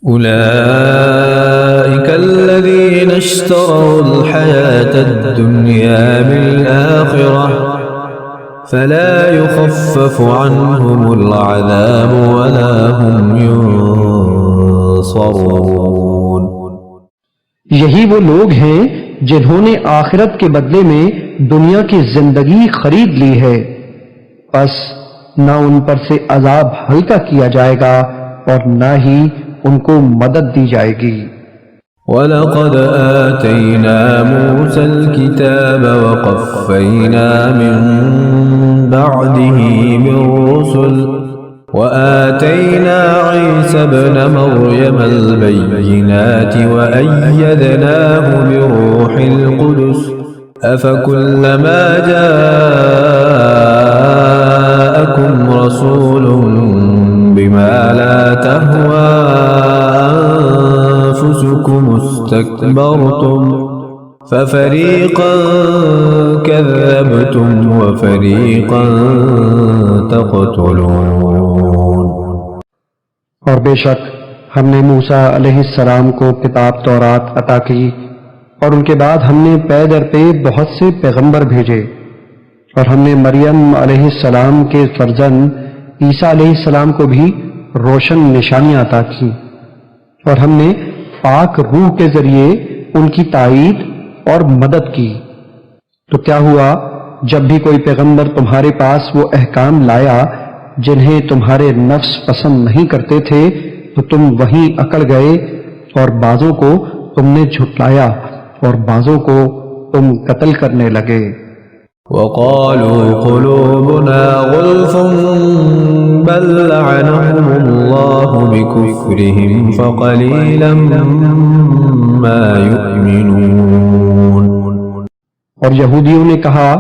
أولئك الذين اشتروا الحياة الدنيا بالآخرة فلا يخفف عنهم العذاب ولا هم ينصرون۔ یہی وہ لوگ ہیں جنہوں نے آخرت کے بدلے میں دنیا کی زندگی خرید لی ہے، پس نہ ان پر سے عذاب ہلکا کیا جائے گا اور نہ ہی ان کو مدد دی جائے گی۔ وَلَقَدْ آتَيْنَا مُوسَى الْكِتَابَ وَقَفَّيْنَا مِن بَعْدِهِ بِالرُّسُلِ وَآتَيْنَا عِيسَى ابْنَ مَرْيَمَ الْبَيِّنَاتِ وَأَيَّدْنَاهُ بِرُوحِ الْقُدُسِ أَفَكُلَّمَا جَاءَكُمْ رَسُولٌ بِمَا لَا تَهْوَى أَنفُسُكُمُ اسْتَكْبَرْتُمْ فَفَرِيقًا كَذَّبْتُمْ وَفَرِيقًا تَقْتُلُونَ۔ اور بے شک ہم نے موسیٰ علیہ السلام کو کتاب تورات عطا کی، اور ان کے بعد ہم نے پے در پے بہت سے پیغمبر بھیجے، اور ہم نے مریم علیہ السلام کے فرزند عیسیٰ علیہ السلام کو بھی روشن نشانیاں عطا کی، اور ہم نے پاک روح کے ذریعے ان کی تائید اور مدد کی۔ تو کیا ہوا جب بھی کوئی پیغمبر تمہارے پاس وہ احکام لایا جنہیں تمہارے نفس پسند نہیں کرتے تھے تو تم وہیں اکڑ گئے، اور بعضوں کو تم نے جھٹلایا اور بعضوں کو تم قتل کرنے لگے۔ وَقَالُوا قُلُوبُنَا غُلْفٌ بَل لَّعَنَهُمُ اللَّهُ بِكُفْرِهِمْ فَقَلِيلًا مَّا يُؤْمِنُونَ۔ اور یہودیوں نے کہا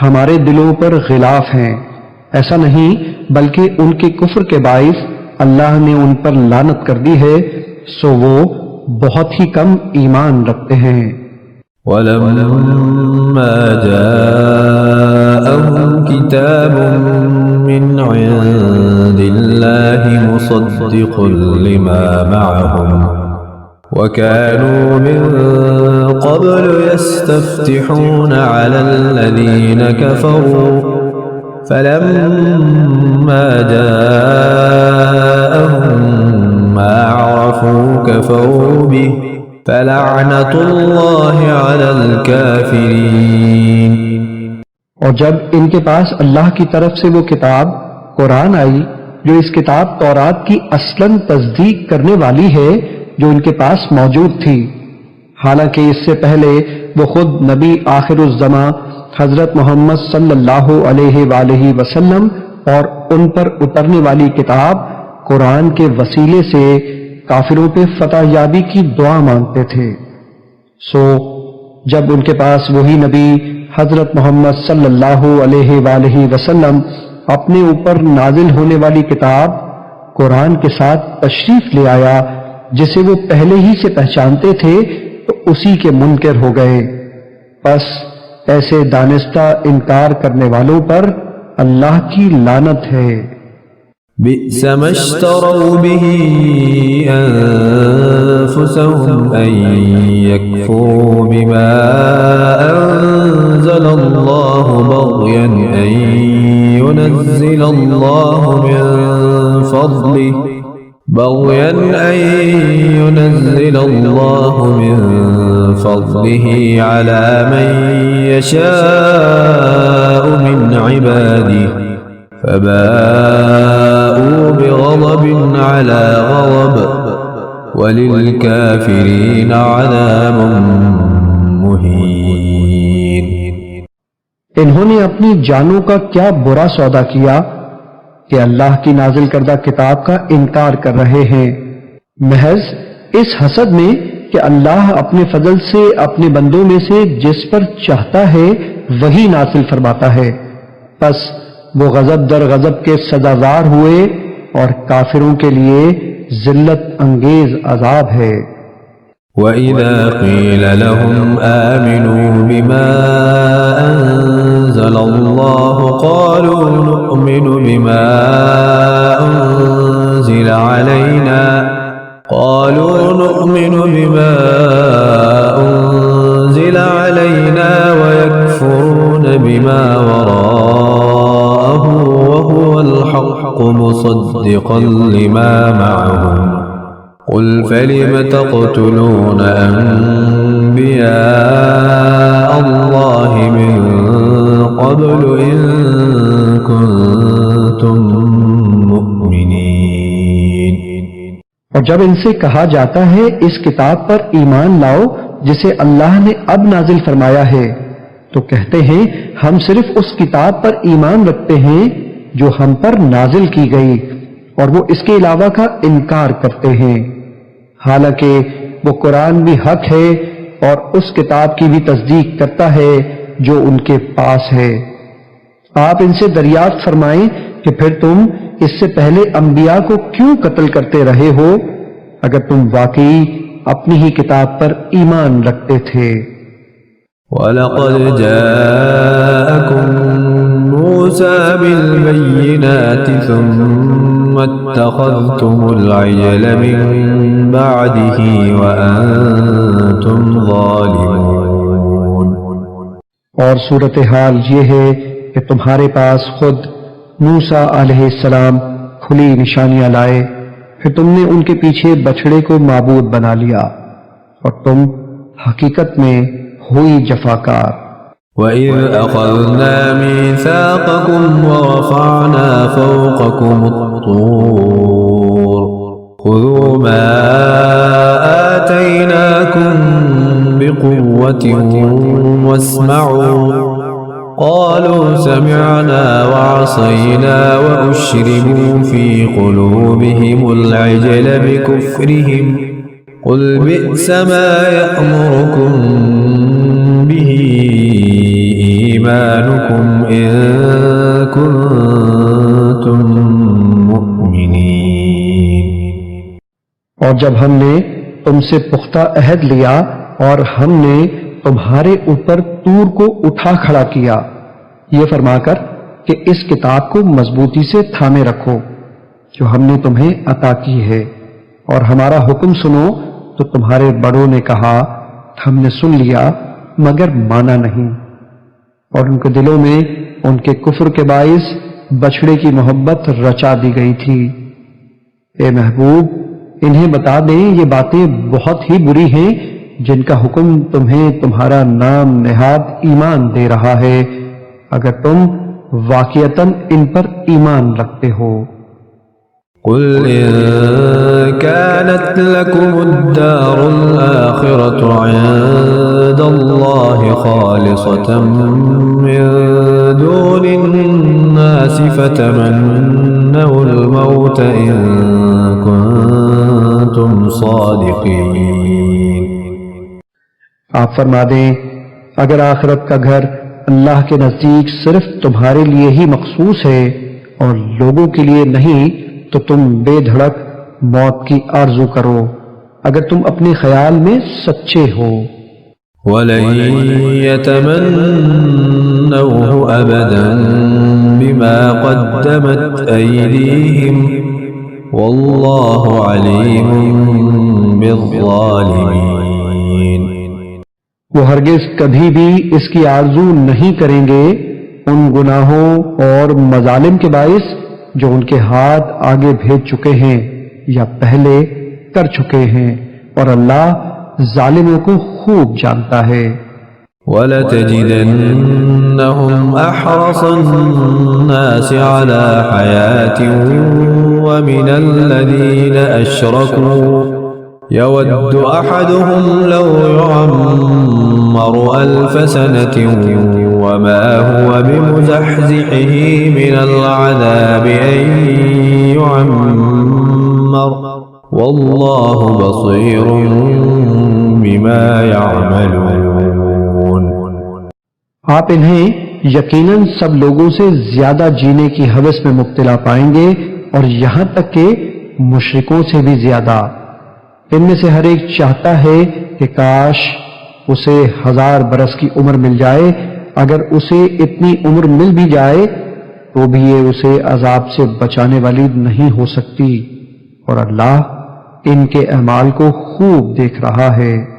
ہمارے دلوں پر غلاف ہیں، ایسا نہیں بلکہ ان کے کفر کے باعث اللہ نے ان پر لعنت کر دی ہے، سو وہ بہت ہی کم ایمان رکھتے ہیں۔ وَلَمَّا جَاءَهُمْ كِتَابٌ مِّنْ عِندِ اللَّهِ مُصَدِّقٌ لِّمَا مَعَهُمْ وَكَانُوا مِن قَبْلُ يَسْتَفْتِحُونَ عَلَى الَّذِينَ كَفَرُوا فَلَمَّا جَاءَهُم مَّا عَرَفُوا كَفَرُوا بِهِ فَلَعْنَةُ اللَّهِ عَلَى الْكَافِرِينَ۔ اور جب ان کے پاس اللہ کی طرف سے وہ کتاب قرآن آئی جو اس کتاب تورات کی اصلاً تصدیق کرنے والی ہے جو ان کے پاس موجود تھی، حالانکہ اس سے پہلے وہ خود نبی آخر الزماں حضرت محمد صلی اللہ علیہ وآلہ وسلم اور ان پر اترنے والی کتاب قرآن کے وسیلے سے کافروں پہ فتح یابی کی دعا مانگتے تھے، سو جب ان کے پاس وہی نبی حضرت محمد صلی اللہ علیہ وآلہ وسلم اپنے اوپر نازل ہونے والی کتاب قرآن کے ساتھ تشریف لے آیا جسے وہ پہلے ہی سے پہچانتے تھے تو اسی کے منکر ہو گئے، پس ایسے دانستہ انکار کرنے والوں پر اللہ کی لعنت ہے۔ بئس ما اشتروا به أنفسهم أن يكفروا بما أنزل الله بغيا أن ينزل الله من فضله على من يشاء من عباده فباءوا بغضب على غضب وللكافرين عذاب مهين۔ انہوں نے اپنی جانوں کا کیا برا سودا کیا کہ اللہ کی نازل کردہ کتاب کا انکار کر رہے ہیں، محض اس حسد میں کہ اللہ اپنے فضل سے اپنے بندوں میں سے جس پر چاہتا ہے وہی نازل فرماتا ہے، پس وہ غضب در غضب کے سزاوار ہوئے اور کافروں کے لیے ذلت انگیز عذاب ہے۔ وَإِذَا قِيلَ لَهُمْ آمِنُوا بِمَا أَنزَلَ اللَّهُ قَالُوا نُؤْمِنُ بِمَا أُنزِلَ عَلَيْنَا قالوا نؤمن بما أنزل علينا ويكفرون بما وراءه وهو الحق مصدقا لما معهم قل فلم تقتلون أنبياء الله من قبل إن كنتم مؤمنين۔ اور جب ان سے کہا جاتا ہے اس کتاب پر ایمان لاؤ جسے اللہ نے اب نازل فرمایا ہے، تو کہتے ہیں ہم صرف اس کتاب پر ایمان رکھتے ہیں جو ہم پر نازل کی گئی، اور وہ اس کے علاوہ کا انکار کرتے ہیں، حالانکہ وہ قرآن بھی حق ہے اور اس کتاب کی بھی تصدیق کرتا ہے جو ان کے پاس ہے۔ آپ ان سے دریافت فرمائیں کہ پھر تم اس سے پہلے انبیاء کو کیوں قتل کرتے رہے ہو اگر تم واقعی اپنی ہی کتاب پر ایمان رکھتے تھے۔ وَلَقَدْ جَاءَكُم مُوسَى بِالْبَيِّنَاتِ ثُمَّ اتَّخَذْتُمُ الْعِجْلَ مِن بَعْدِهِ وَأَنتُمْ ظَالِمُونَ۔ اور صورتحال یہ ہے کہ تمہارے پاس خود موسیٰ علیہ السلام کھلی نشانیاں لائے، پھر تم نے ان کے پیچھے بچڑے کو معبود بنا لیا، اور تم حقیقت میں ہوئی جفاکار۔ وَإِذْ أَخَذْنَا مِيثَاقَكُمْ وَرَفَعْنَا فَوْقَكُمُ الطُّورَ خُذُوا مَا آتَيْنَاكُمْ بِقُوَّةٍ وَاسْمَعُوا قالوا سمعنا وعصينا وأشربوا في قلوبهم العجل بكفرهم قل بئس ما يأمركم به إيمانكم إن كنتم مؤمنين۔ اور جب ہم نے تم سے پختہ عہد لیا اور ہم نے تمہارے اوپر طور کو اٹھا کھڑا کیا، یہ فرما کر کہ اس کتاب کو مضبوطی سے تھامے رکھو جو ہم نے تمہیں عطا کی ہے، اور ہمارا حکم سنو، تو تمہارے بڑوں نے کہا ہم نے سن لیا مگر مانا نہیں، اور ان کے دلوں میں ان کے کفر کے باعث بچڑے کی محبت رچا دی گئی تھی۔ اے محبوب، انہیں بتا دیں یہ باتیں بہت ہی بری ہیں جن کا حکم تمہیں تمہارا نام نہاد ایمان دے رہا ہے، اگر تم واقعتاً ان پر ایمان رکھتے ہو۔ قل إن كانت لكم الدار الآخرة عند الله خالصة من دون الناس فتمنوا الموت إن كنتم صادقين۔ آپ فرما دیں اگر آخرت کا گھر اللہ کے نزدیک صرف تمہارے لیے ہی مخصوص ہے اور لوگوں کے لیے نہیں، تو تم بے دھڑک موت کی آرزو کرو اگر تم اپنے خیال میں سچے ہو۔ وَلَن يَتَمَنَّوْهُ أَبَدًا بِمَا قَدَّمَتْ أَيْدِيهِمْ وَاللَّهُ عَلِيمٌ بِالظَّالِمِينَ۔ وہ ہرگز کبھی بھی اس کی آرزو نہیں کریں گے ان گناہوں اور مظالم کے باعث جو ان کے ہاتھ آگے بھیج چکے ہیں یا پہلے کر چکے ہیں، اور اللہ ظالموں کو خوب جانتا ہے۔ وَلَتَجِدَنَّهُمْ أَحْرَصَ النَّاسِ عَلَى حَيَاةٍ وَمِنَ الَّذِينَ أَشْرَكُوا يَوَدُّ أَحَدُهُمْ لَوْ يُعَمَّرُ أَلْفَ سَنَةٍ وَمَا هُوَ بِمُزَحْزِحِهِ مِنَ الْعَذَابِ أَن يُعَمَّرَ وَاللَّهُ بَصِيرٌ بِمَا يَعْمَلُونَ۔ آپ انہیں یقیناً سب لوگوں سے زیادہ جینے کی ہوس میں مبتلا پائیں گے، اور یہاں تک کہ مشرکوں سے بھی زیادہ۔ ان میں سے ہر ایک چاہتا ہے کہ کاش اسے 1000 برس کی عمر مل جائے، اگر اسے اتنی عمر مل بھی جائے تو بھی یہ اسے عذاب سے بچانے والی نہیں ہو سکتی، اور اللہ ان کے اعمال کو خوب دیکھ رہا ہے۔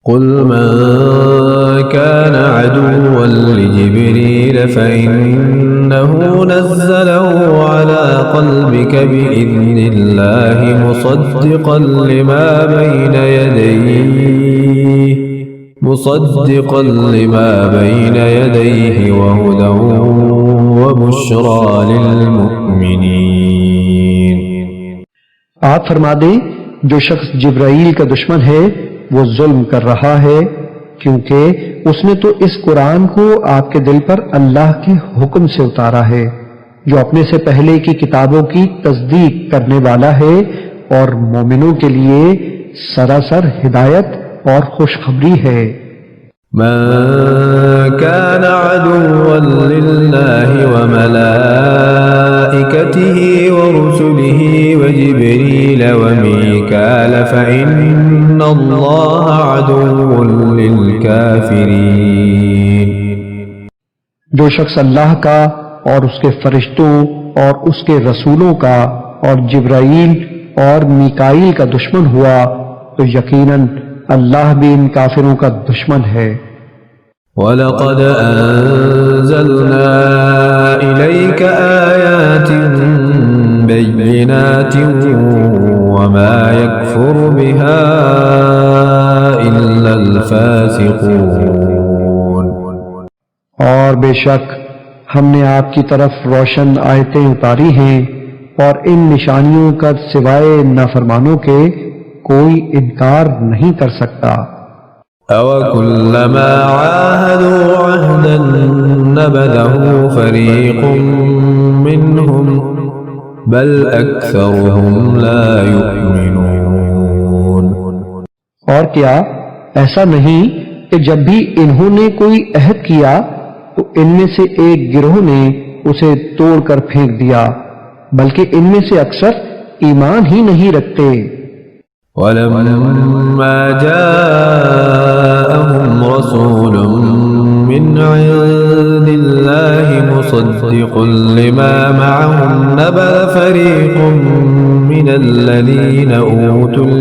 قل من كان عدوا لجبريل فإنه نزله على قلبك بإذن الله مصدقا لما بين يديه وهدى وبشرى للمؤمنين۔ آپ فرما دیں جو شخص جبرائیل کا دشمن ہے وہ ظلم کر رہا ہے، کیونکہ اس نے تو اس قرآن کو آپ کے دل پر اللہ کے حکم سے اتارا ہے، جو اپنے سے پہلے کی کتابوں کی تصدیق کرنے والا ہے اور مومنوں کے لیے سراسر ہدایت اور خوشخبری ہے۔ من كان عدوا لله وملائكته ورسله وجبريل وميكال فإن الله عدو للكافرين۔ جو شخص اللہ کا اور اس کے فرشتوں اور اس کے رسولوں کا اور جبرائیل اور میکائیل کا دشمن ہوا تو یقیناً اللہ بھی ان کافروں کا دشمن ہے۔ وَلَقَدْ أَنزَلْنَا إِلَيْكَ آيَاتٍ بَيِّنَاتٍ وَمَا يَكْفُرُ بِهَا إِلَّا الْفَاسِقُونَ۔ اور بے شک ہم نے آپ کی طرف روشن آیتیں اتاری ہیں اور ان نشانیوں کا سوائے نافرمانوں کے کوئی انکار نہیں کر سکتا۔ أَوَكُلَّمَا عَاهَدُوا عَهْدًا نَبَذَهُ فَرِيقٌ مِّنْهُمْ بَلْ أَكْثَرُهُمْ لَا يُؤْمِنُونَ۔ اور کیا ایسا نہیں کہ جب بھی انہوں نے کوئی عہد کیا تو ان میں سے ایک گروہ نے اسے توڑ کر پھینک دیا، بلکہ ان میں سے اکثر ایمان ہی نہیں رکھتے۔ وَلَمَّا جَاءَهُمْ رَسُولٌ مِّنْ عِندِ اللَّهِ مُصَدِّقٌ لِّمَا مَعَهُمْ نَبَذَ فَرِيقٌ مِّنَ الَّذِينَ أُوتُوا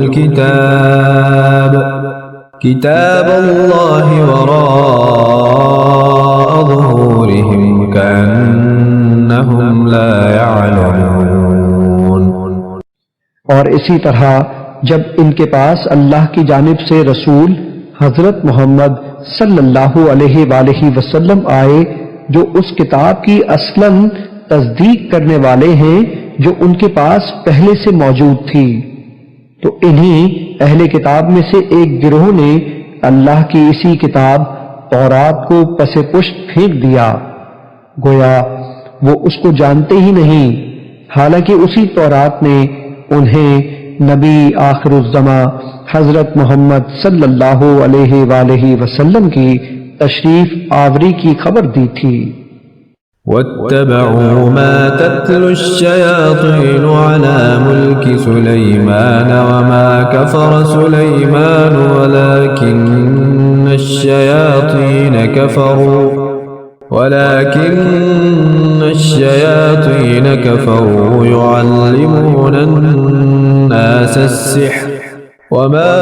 كِتَابَ اللَّهِ وَرَاءَ ظُهُورِهِمْ كَأَنَّهُمْ لَا يَعْلَمُونَ۔ اور اسی طرح جب ان کے پاس اللہ کی جانب سے رسول حضرت محمد صلی اللہ علیہ وآلہ وسلم آئے جو اس کتاب کی اصلاً تصدیق کرنے والے ہیں جو ان کے پاس پہلے سے موجود تھی، تو انہی اہل کتاب میں سے ایک گروہ نے اللہ کی اسی کتاب تورات کو پس پشت پھینک دیا، گویا وہ اس کو جانتے ہی نہیں، حالانکہ اسی تورات نے انہیں نبی آخر الزماں حضرت محمد صلی اللہ علیہ وآلہ وسلم کی تشریف آوری کی خبر دی تھی۔ وَاتَّبَعُوا مَا تَتْلُو الشَّيَاطِينُ عَلَى مُلْكِ سُلَيْمَانَ وَمَا كَفَرَ سُلَيْمَانُ وَلَكِنَّ الشَّيَاطِينَ كَفَرُوا يُعَلِّمُونَ النَّاسَ السِّحْرَ وَمَا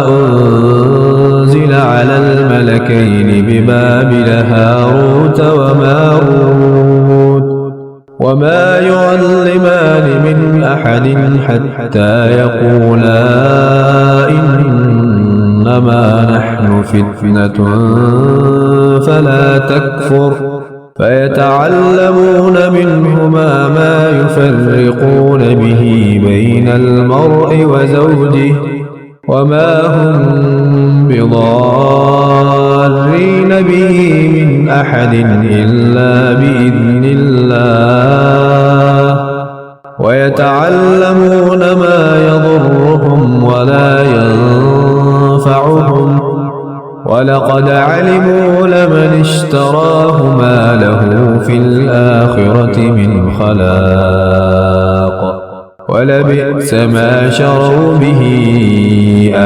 أُنزِلَ عَلَى الْمَلَكَيْنِ بِبَابِلَ هَارُوتَ وَمَارُوتَ وَمَا يُعَلِّمَانِ مِنْ أَحَدٍ حَتَّى يَقُولَا إِنَّمَا نَحْنُ فِتْنَةٌ فَلَا تَكْفُرْ فَيَتَعَلَّمُونَ مِنْهُمَا مَا يُفَرِّقُونَ بِهِ بَيْنَ الْمَرْءِ وَزَوْجِهِ وَمَا هُمْ بِضَارِّينَ بِهِ مِنْ أَحَدٍ إِلَّا بِإِذْنِ اللَّهِ وَيَتَعَلَّمُونَ مَا يَضُرُّهُمْ وَلَا يَنفَعُهُمْ وَلَقَدْ عَلِمُوا لَمَنِ اشْتَرَاهُ مَا لَهُ فِي الْآخِرَةِ مِنْ خَلَاقٍ وَلَبِئْسَ مَا شَرَوْا بِهِ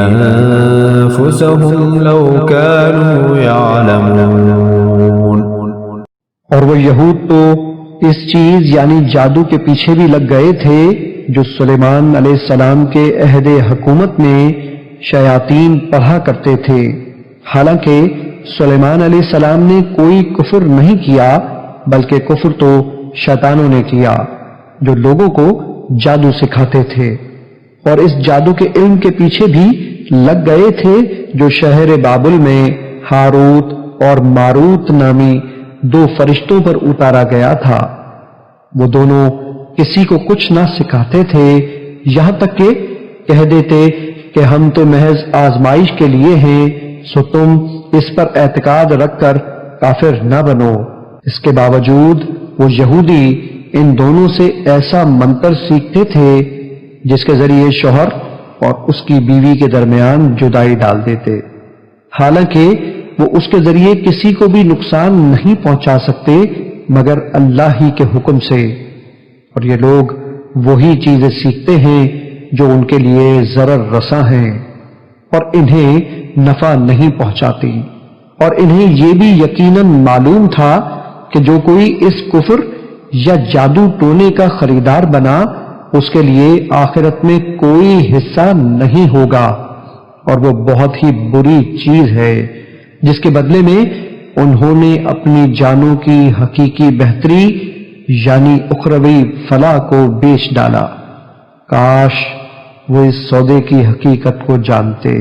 أَنفُسَهُمْ لَوْ كَانُوا يَعْلَمُونَ۔ اور وہ یہود تو اس چیز یعنی جادو کے پیچھے بھی لگ گئے تھے جو سلیمان علیہ السلام کے عہد حکومت میں شیاطین پڑھا کرتے تھے، حالانکہ سلیمان علیہ السلام نے کوئی کفر نہیں کیا، بلکہ کفر تو شیطانوں نے کیا جو لوگوں کو جادو سکھاتے تھے، اور اس جادو کے علم کے پیچھے بھی لگ گئے تھے جو شہر بابل میں ہاروت اور ماروت نامی دو فرشتوں پر اتارا گیا تھا۔ وہ دونوں کسی کو کچھ نہ سکھاتے تھے، یہاں تک کہ کہہ دیتے کہ ہم تو محض آزمائش کے لیے ہیں، سو تم اس پر اعتقاد رکھ کر کافر نہ بنو۔ اس کے باوجود وہ یہودی ان دونوں سے ایسا منتر سیکھتے تھے جس کے ذریعے شوہر اور اس کی بیوی کے درمیان جدائی ڈال دیتے، حالانکہ وہ اس کے ذریعے کسی کو بھی نقصان نہیں پہنچا سکتے مگر اللہ ہی کے حکم سے، اور یہ لوگ وہی چیزیں سیکھتے ہیں جو ان کے لیے ضرر رساں ہیں اور انہیں نفع نہیں پہنچاتی، اور انہیں یہ بھی یقیناً معلوم تھا کہ جو کوئی اس کفر یا جادو ٹونے کا خریدار بنا اس کے لیے آخرت میں کوئی حصہ نہیں ہوگا، اور وہ بہت ہی بری چیز ہے جس کے بدلے میں انہوں نے اپنی جانوں کی حقیقی بہتری یعنی اخروی فلاح کو بیچ ڈالا۔ کاش وہ اس سودے کی حقیقت کو جانتے۔